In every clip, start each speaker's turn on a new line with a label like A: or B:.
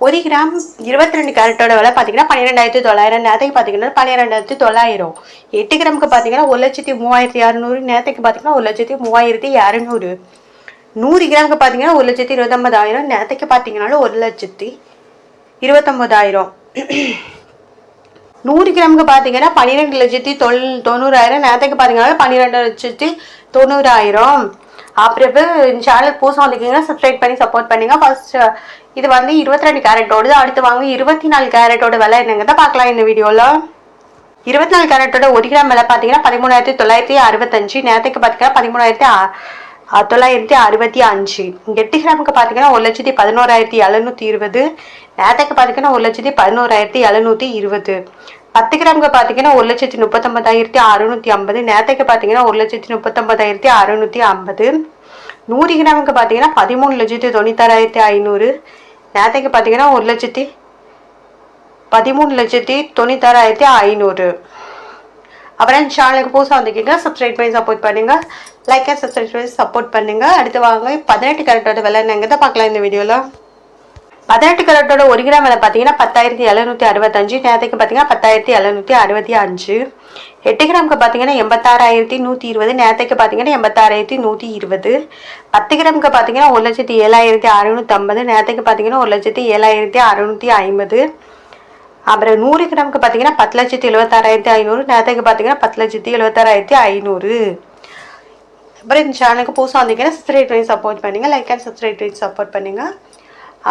A: 1 gram 22 கேரட்டோட விலை பார்த்தீங்கன்னா 12,900. நேரத்துக்கு பார்த்தீங்கன்னா 12,900. 8 கிராமுக்கு பார்த்தீங்கன்னா 1,03,600. நேரத்துக்கு பார்த்தீங்கன்னா 1,03,200. 100 கிராமுக்கு பார்த்தீங்கன்னா 1,29,000. நேரத்துக்கு பார்த்தீங்கன்னா 1,29,000. 100 கிராமுக்கு பார்த்தீங்கன்னா 12,90,000. நேரத்துக்கு பார்த்தீங்கன்னா 12,90,000. அப்புறம் சேனல் புதுசாக வந்திருக்கீங்கன்னா சப்ஸ்கிரைப் பண்ணி சப்போர்ட் பண்ணுங்க. ஃபர்ஸ்ட் இது வந்து 22 கேரட்டோடு. அடுத்து வாங்க 24 கேரட்டோட விலை என்னங்கிறத பார்க்கலாம் இந்த வீடியோவில். 24 கேரட்டோட 1 கிராம் விலை பார்த்தீங்கன்னா 13,965. நேரத்துக்கு பார்த்தீங்கன்னா 13,965. 8 கிராமுக்கு பார்த்தீங்கன்னா 1,11,720. நேரத்துக்கு பார்த்தீங்கன்னா 1,11,720. 10 கிராமுக்கு பார்த்தீங்கன்னா 1,39,650. நேரத்துக்கு பார்த்தீங்கன்னா 1,39,650. 100 கிராமுக்கு பார்த்தீங்கன்னா 13,96,500. நேரத்துக்கு பார்த்தீங்கன்னா 13,96,500. அப்புறம் சேனலுக்கு புதுசாக வந்துக்கிங்க சப்ஸ்கிரைப் பண்ணி சப்போர்ட் பண்ணுங்க. லைக் அண்ட் சப்ஸ்கிரைப் பண்ணி சப்போர்ட் பண்ணுங்க. அடுத்து வாங்க 18 கேரட்டோட விலை என்னங்கிறத பார்க்கலாம் இந்த வீடியோவில். 18 கேரட்டோட 1 கிராம் விலை பார்த்தீங்கன்னா 10,765. நேரத்துக்கு பார்த்தீங்கன்னா 10,765. 8 கிராமுக்கு பார்த்தீங்கன்னா 86,120. நேரத்துக்கு பார்த்தீங்கன்னா 86,120. 10 கிராமுக்கு பார்த்தீங்கன்னா 1,07,650. நேரத்துக்கு பார்த்தீங்கன்னா 1,07,650. அப்புறம் 100 கிராமுக்கு பார்த்தீங்கன்னா 10,76,500. நேரத்துக்கு பார்த்தீங்கன்னா 10,76,500. அப்புறம் இந்த சேனலுக்கு புதுசாக வந்தீங்கன்னா சப்ஸ்கிரைப் பண்ணி சப்போர்ட் பண்ணுங்க. லைக் அண்ட் சப்ஸ்கிரைப் பண்ணி சப்போர்ட் பண்ணுங்க.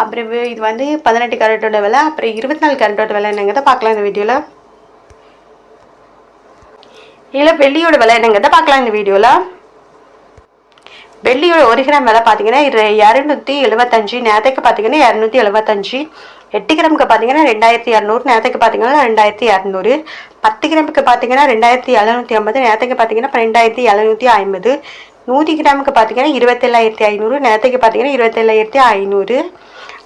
A: அப்புறம் இது வந்து 18 கேரட்டோட விலை. அப்புறம் 24 கேரட்டோட விலை என்னங்கிறத பார்க்கலாம் இந்த வீடியோவில். இல்லை வெள்ளியோட விலை என்னங்கிறத பார்க்கலாம் இந்த வீடியோவில். வெள்ளியோட 1 கிராம் விலை பார்த்தீங்கன்னா 275. நேரத்துக்கு பார்த்தீங்கன்னா 275. 8 கிராமுக்கு பார்த்தீங்கன்னா 2,200. நேரத்துக்கு பார்த்தீங்கன்னா 2,200. 10 கிராமுக்கு பார்த்தீங்கன்னா 2,750. நேரத்துக்கு பார்த்தீங்கன்னா 2,750. 100 கிராமுக்கு பார்த்தீங்கன்னா 27,500. நேரத்துக்கு பார்த்தீங்கன்னா 27,500.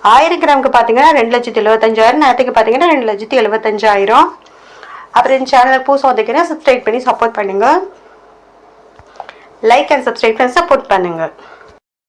A: 1000 கிராமுக்கு பார்த்தீங்கன்னா 2,75,000. நேரத்துக்கு பார்த்தீங்கன்னா 2,75,000. அப்புறம் இந்த சேனல் புதுசாக வந்துக்கிங்கன்னா சப்ஸ்கிரைப் பண்ணி சப்போர்ட் பண்ணுங்க. லைக் அண்ட் சப்ஸ்கிரைப் பண்ணி சப்போர்ட் பண்ணுங்க.